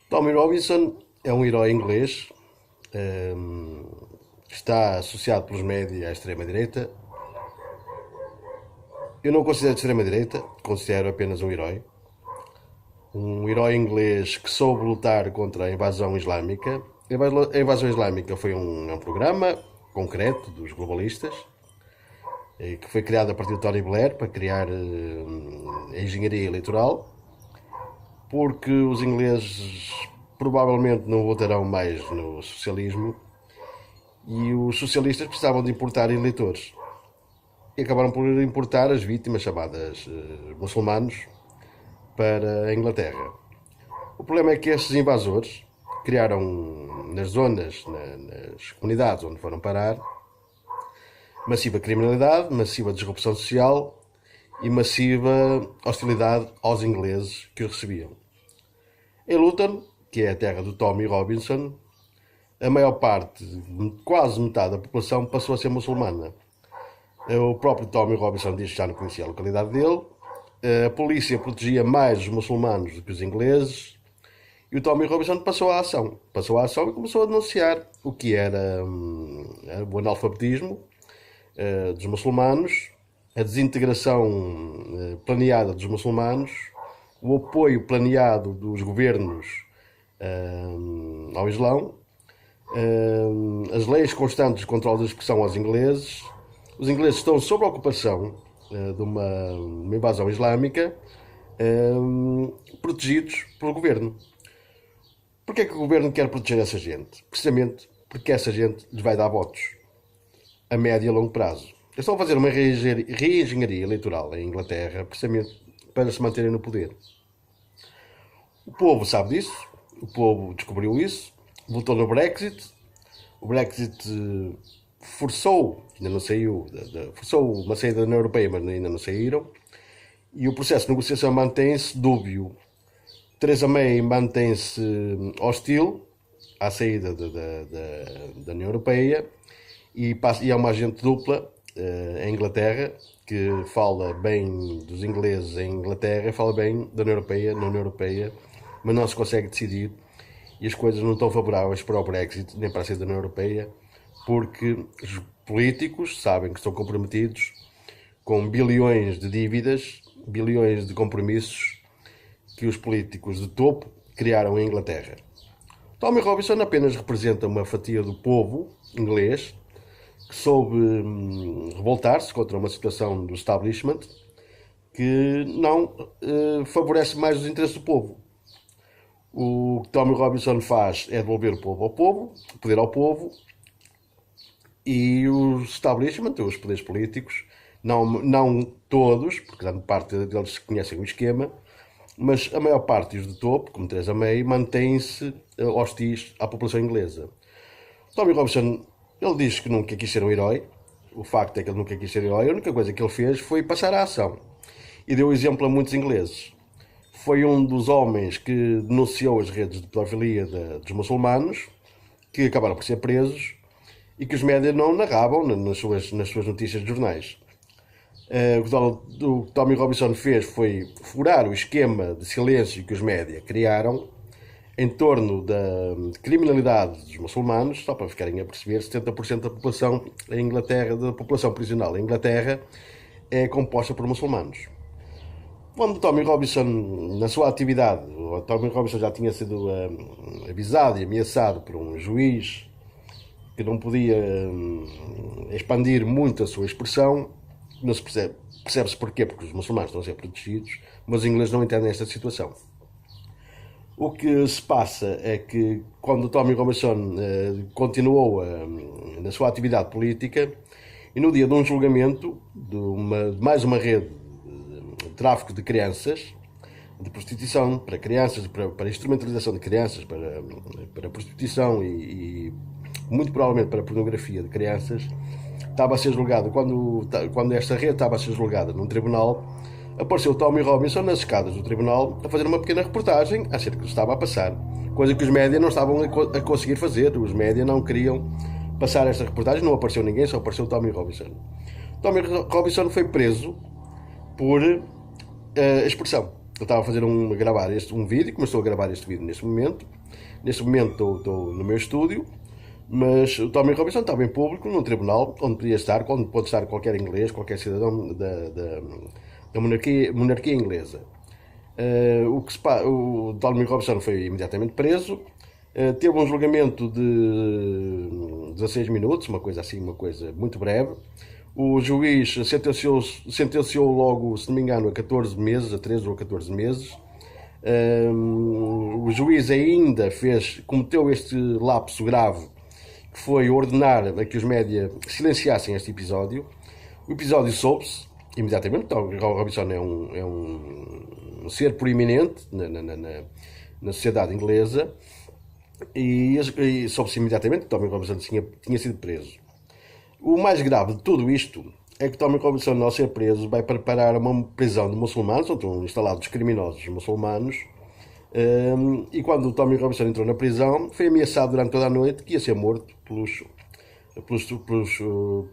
Tommy Robinson é um herói inglês, ehm, que está associado pelos médias à extrema-direita. Eu não o considero de extrema-direita, considero apenas um herói. Um herói inglês que soube lutar contra a invasão islâmica. A invasão islâmica foi um programa concreto dos globalistas, que foi criado a partir de Tony Blair para criar a engenharia eleitoral, porque os ingleses provavelmente não votarão mais no socialismo e os socialistas precisavam de importar eleitores. E acabaram por importar as vítimas chamadas muçulmanos para a Inglaterra. O problema é que estes invasores criaram nas zonas, nas comunidades onde foram parar, massiva criminalidade, massiva disrupção social e massiva hostilidade aos ingleses que o recebiam. Em Luton, que é a terra do Tommy Robinson, a maior parte, quase metade da população, passou a ser muçulmana. O próprio Tommy Robinson diz que já não conhecia a localidade dele. A polícia protegia mais os muçulmanos do que os ingleses. E o Tommy Robinson passou à ação. Passou à ação e começou a denunciar o que era o analfabetismo dos muçulmanos, a desintegração planeada dos muçulmanos, o apoio planeado dos governos ao Islão, as leis constantes de controle da expressão aos ingleses. Os ingleses estão sob a ocupação de uma invasão islâmica, protegidos pelo governo. Porquê é que o governo quer proteger essa gente? Precisamente porque essa gente lhes vai dar votos a médio e a longo prazo. Eles estão a fazer uma reengenharia eleitoral em Inglaterra precisamente para se manterem no poder. O povo sabe disso, o povo descobriu isso, votou no Brexit. O Brexit forçou, ainda não saiu, forçou uma saída da União Europeia, mas ainda não saíram. E o processo de negociação mantém-se dúbio. Theresa May mantém-se hostil à saída da União Europeia e é uma agente dupla em Inglaterra, que fala bem dos ingleses em Inglaterra, fala bem da União Europeia na União Europeia, mas não se consegue decidir e as coisas não estão favoráveis para o Brexit nem para a saída da União Europeia, porque os políticos sabem que estão comprometidos com bilhões de dívidas, bilhões de compromissos que os políticos de topo criaram em Inglaterra. Tommy Robinson apenas representa uma fatia do povo inglês que soube revoltar-se contra uma situação do establishment que não favorece mais os interesses do povo. O que Tommy Robinson faz é devolver o povo ao povo, o poder ao povo, e o establishment, os poderes políticos, não todos, porque grande parte deles conhecem o esquema, mas a maior parte dos de topo, como Theresa May, mantém-se hostis à população inglesa. Tommy Robinson, ele diz que nunca quis ser um herói. O facto é que ele nunca quis ser herói. A única coisa que ele fez foi passar a ação. E deu exemplo a muitos ingleses. Foi um dos homens que denunciou as redes de pedofilia dos muçulmanos, que acabaram por ser presos, e que os médias não narravam nas suas notícias de jornais. O que Tommy Robinson fez foi furar o esquema de silêncio que os médias criaram em torno da criminalidade dos muçulmanos. Só para ficarem a perceber, 70% da população em Inglaterra, da população prisional em Inglaterra, é composta por muçulmanos. Quando Tommy Robinson, na sua atividade, o Tommy Robinson já tinha sido avisado e ameaçado por um juiz que não podia expandir muito a sua expressão. Não se percebe-se porquê, porque os muçulmanos estão a ser protegidos, mas os ingleses não entendem esta situação. O que se passa é que quando Tommy Robinson continuou na sua atividade política, e no dia de um julgamento de mais uma rede de tráfico de crianças, de prostituição para crianças, para instrumentalização de crianças, para prostituição e muito provavelmente para pornografia de crianças, estava a ser julgado, quando esta rede estava a ser julgada num tribunal, apareceu Tommy Robinson nas escadas do tribunal a fazer uma pequena reportagem acerca do que estava a passar, coisa que os médias não estavam a conseguir fazer. Os médias não queriam passar esta reportagem, não apareceu ninguém, só apareceu Tommy Robinson. Tommy Robinson foi preso por expressão. estava a fazer a gravar um vídeo, começou a gravar este vídeo neste momento. Neste momento estou no meu estúdio, mas o Tommy Robinson estava em público num tribunal onde podia estar, onde pode estar qualquer inglês, qualquer cidadão da monarquia inglesa. O Tommy Robinson foi imediatamente preso. Teve um julgamento de 16 minutos, uma coisa assim, uma coisa muito breve. O juiz sentenciou logo, se não me engano, a 14 meses, a 13 ou 14 meses. O juiz ainda cometeu este lapso grave, que foi ordenar a que os média silenciassem este episódio. O episódio soube-se imediatamente. Então, o Robinson é um ser proeminente na sociedade inglesa, e soube-se imediatamente que Tommy Robinson tinha sido preso. O mais grave de tudo isto é que Tommy Robinson, ao ser preso, vai preparar uma prisão de muçulmanos, onde estão instalados criminosos muçulmanos. E quando o Tommy Robinson entrou na prisão, foi ameaçado durante toda a noite que ia ser morto pelos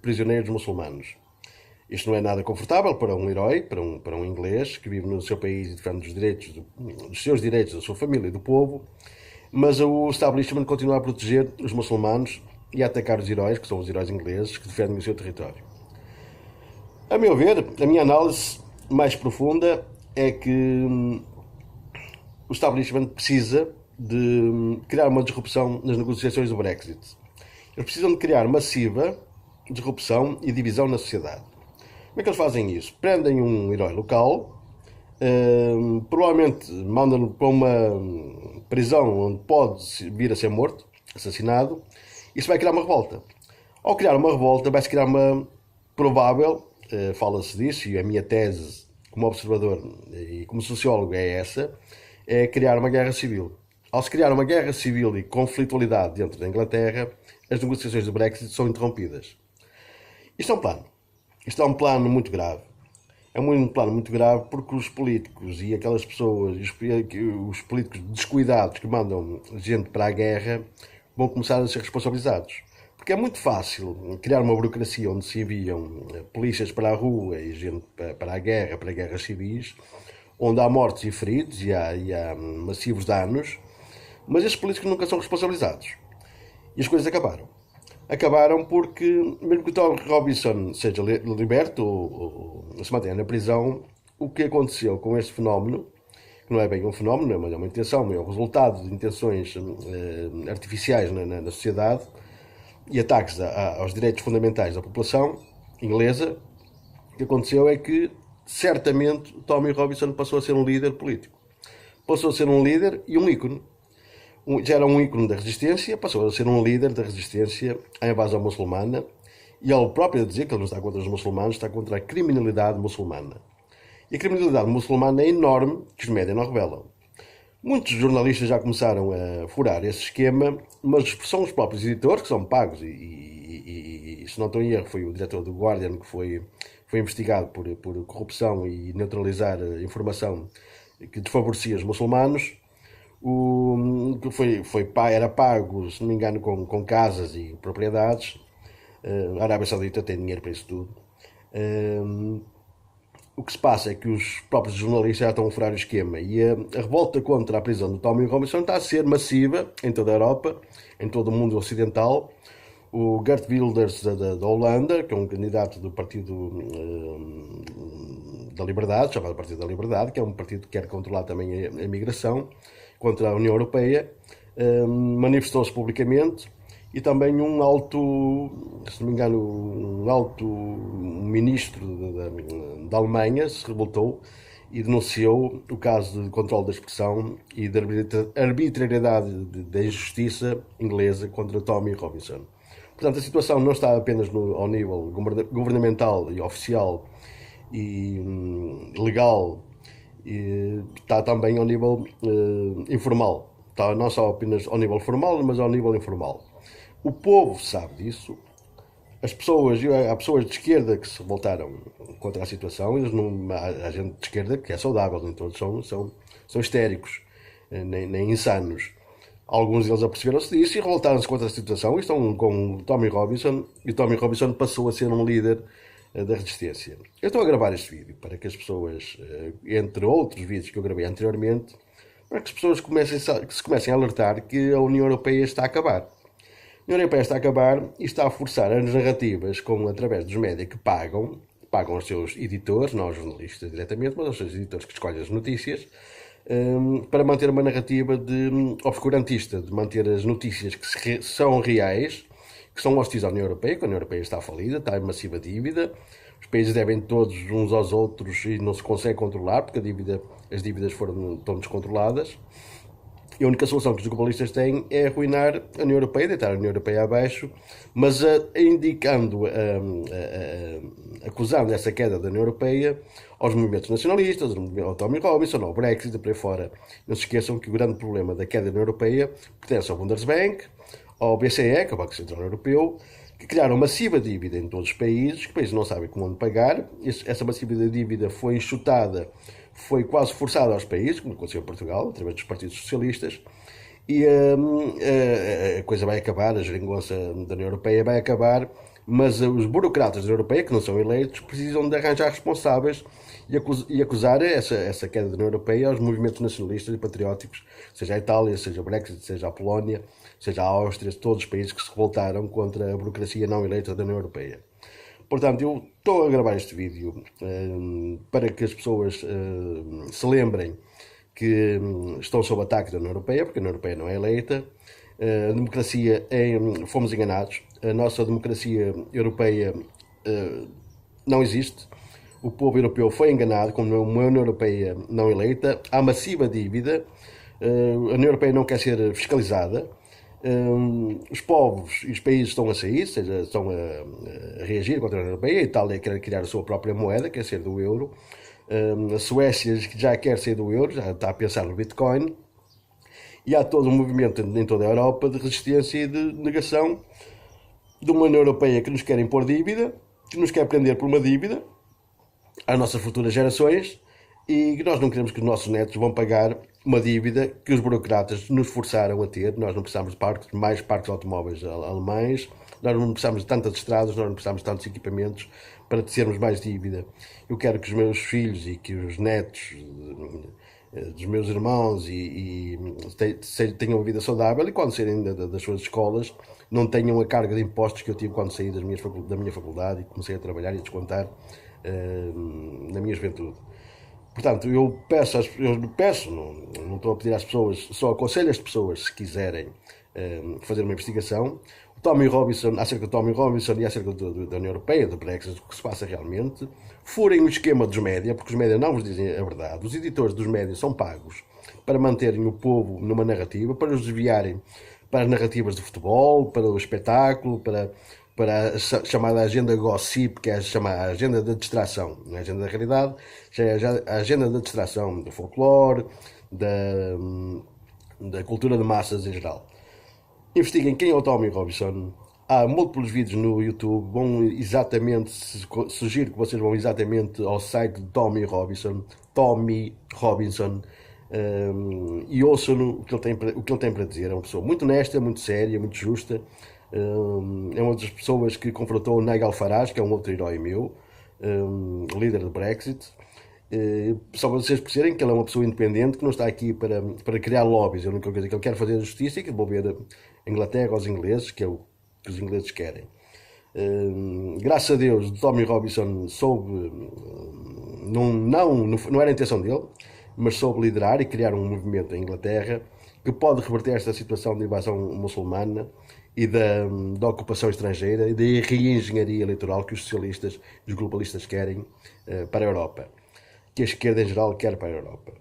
prisioneiros muçulmanos. Isto não é nada confortável para um herói, para um inglês que vive no seu país e defende dos seus direitos, da sua família e do povo, mas o establishment continua a proteger os muçulmanos e a atacar os heróis, que são os heróis ingleses, que defendem o seu território. A meu ver, a minha análise mais profunda é que o establishment precisa de criar uma disrupção nas negociações do Brexit. Eles precisam de criar massiva disrupção e divisão na sociedade. Como é que eles fazem isso? Prendem um herói local, provavelmente mandam-no para uma prisão onde pode vir a ser morto, assassinado. Isso vai criar uma revolta. Ao criar uma revolta, vai-se criar uma provável, fala-se disso, e a minha tese como observador e como sociólogo é essa, é criar uma guerra civil. Ao se criar uma guerra civil e conflitualidade dentro da Inglaterra, as negociações do Brexit são interrompidas. Isto é um plano. Isto é um plano muito grave. É um plano muito grave porque os políticos e aquelas pessoas, os políticos descuidados que mandam gente para a guerra, vão começar a ser responsabilizados. Porque é muito fácil criar uma burocracia onde se enviam polícias para a rua e gente para a guerra, para guerras civis, onde há mortes e feridos e há massivos danos, mas esses políticos nunca são responsabilizados. E as coisas acabaram. Acabaram porque, mesmo que o Tom Robinson seja liberto ou se mantenha na prisão, o que aconteceu com este fenómeno, que não é bem um fenómeno, mas é uma intenção, é o resultado de intenções artificiais na sociedade e ataques aos direitos fundamentais da população inglesa, o que aconteceu é que, certamente, Tommy Robinson passou a ser um líder político. Passou a ser um líder e um ícone. Já era um ícone da resistência, passou a ser um líder da resistência à invasão muçulmana, e ele próprio a dizer que ele não está contra os muçulmanos, está contra a criminalidade muçulmana. E a criminalidade muçulmana é enorme, que os médias não revelam. Muitos jornalistas já começaram a furar esse esquema, mas são os próprios editores que são pagos, e se não estou em erro, foi o diretor do Guardian que foi investigado por corrupção e neutralizar informação que desfavorecia os muçulmanos. Era pago, se não me engano, com casas e propriedades. A Arábia Saudita tem dinheiro para isso tudo. O que se passa é que os próprios jornalistas já estão a furar o esquema, e a revolta contra a prisão do Tommy Robinson está a ser massiva em toda a Europa, em todo o mundo ocidental. O Geert Wilders da Holanda, que é um candidato do Partido da Liberdade, chamado Partido da Liberdade, que é um partido que quer controlar também a imigração, contra a União Europeia, manifestou-se publicamente, e também um alto, se não me engano, um ministro da Alemanha se revoltou e denunciou o caso de controle da expressão e de arbitrariedade da injustiça inglesa contra Tommy Robinson. Portanto, a situação não está apenas ao nível governamental e oficial e legal, está também ao nível informal. Está não só apenas ao nível formal, mas ao nível informal. O povo sabe disso. Há pessoas de esquerda que se voltaram contra a situação. Há gente de esquerda que é saudável, nem todos são histéricos, nem insanos. Alguns deles aperceberam-se disso e revoltaram-se contra a situação e estão com o Tommy Robinson. E o Tommy Robinson passou a ser um líder da resistência. Eu estou a gravar este vídeo para que as pessoas, entre outros vídeos que eu gravei anteriormente, para que as pessoas que se comecem a alertar que a União Europeia está a acabar. A União Europeia está a acabar e está a forçar as narrativas através dos médias que pagam aos seus editores, não aos jornalistas diretamente, mas aos seus editores que escolhem as notícias, para manter uma narrativa obscurantista, de manter as notícias que são reais, que são hostis à União Europeia, que a União Europeia está falida, está em massiva dívida, os países devem todos uns aos outros e não se consegue controlar, porque as dívidas estão descontroladas. E a única solução que os globalistas têm é arruinar a União Europeia, deitar a União Europeia abaixo, mas acusando essa queda da União Europeia aos movimentos nacionalistas, ao Tommy Robinson, ao Brexit, por aí fora. Não se esqueçam que o grande problema da queda da União Europeia pertence ao Bundesbank, ao BCE, que é o Banco Central Europeu, que criaram massiva dívida em todos os países, que os países não sabem como onde pagar. Essa massiva dívida foi enxutada, foi quase forçada aos países, como aconteceu em Portugal, através dos partidos socialistas, e a coisa vai acabar, a geringonça da União Europeia vai acabar, mas os burocratas da União Europeia, que não são eleitos, precisam de arranjar responsáveis e acusar essa queda da União Europeia aos movimentos nacionalistas e patrióticos, seja a Itália, seja o Brexit, seja a Polónia, seja a Áustria, todos os países que se revoltaram contra a burocracia não eleita da União Europeia. Portanto, eu estou a gravar este vídeo para que as pessoas se lembrem que estão sob ataque da União Europeia, porque a União Europeia não é eleita. A democracia, fomos enganados. A nossa democracia europeia não existe. O povo europeu foi enganado com uma União Europeia não eleita. Há massiva dívida. A União Europeia não quer ser fiscalizada. Os povos e os países estão a sair, seja, estão a reagir contra a União Europeia. A Itália quer criar a sua própria moeda, quer ser do euro. A Suécia já quer sair do euro, já está a pensar no Bitcoin. E há todo um movimento em toda a Europa de resistência e de negação de uma União Europeia que nos quer impor dívida, que nos quer prender por uma dívida às nossas futuras gerações, e que nós não queremos que os nossos netos vão pagar uma dívida que os burocratas nos forçaram a ter. Nós não precisamos de mais parques automóveis alemães, nós não precisamos de tantas estradas, nós não precisamos de tantos equipamentos para termos mais dívida. Eu quero que os meus filhos e que os netos dos meus irmãos tenham uma vida saudável, e quando saírem das suas escolas não tenham a carga de impostos que eu tive quando saí da minha faculdade e comecei a trabalhar e a descontar na minha juventude. Portanto, eu peço, não estou a pedir às pessoas, só aconselho as pessoas, se quiserem fazer uma investigação, acerca do Tommy Robinson e acerca da União Europeia, do Brexit, o que se passa realmente, furem o esquema dos médias, porque os médias não vos dizem a verdade. Os editores dos médias são pagos para manterem o povo numa narrativa, para os desviarem para as narrativas de futebol, para o espetáculo, para a chamada agenda gossip, que é a agenda da distração, não é a agenda da realidade, já é a agenda da distração, do folclore, da cultura de massas em geral. Investiguem quem é o Tommy Robinson. Há múltiplos vídeos no YouTube, sugiro que vocês vão exatamente ao site de Tommy Robinson, e ouçam o que ele tem para dizer. É uma pessoa muito honesta, muito séria, muito justa. É uma das pessoas que confrontou o Nigel Farage, que é um outro herói meu, líder do Brexit. Só para vocês perceberem que ele é uma pessoa independente, que não está aqui para criar lobbies. A única coisa que ele quer fazer é justiça e que devolver a Inglaterra aos ingleses, que é o que os ingleses querem. Graças a Deus, Tommy Robinson soube, não era a intenção dele, mas soube liderar e criar um movimento em Inglaterra que pode reverter esta situação de invasão muçulmana e da ocupação estrangeira e da reengenharia eleitoral que os socialistas e os globalistas querem para a Europa, que a esquerda em geral quer para a Europa.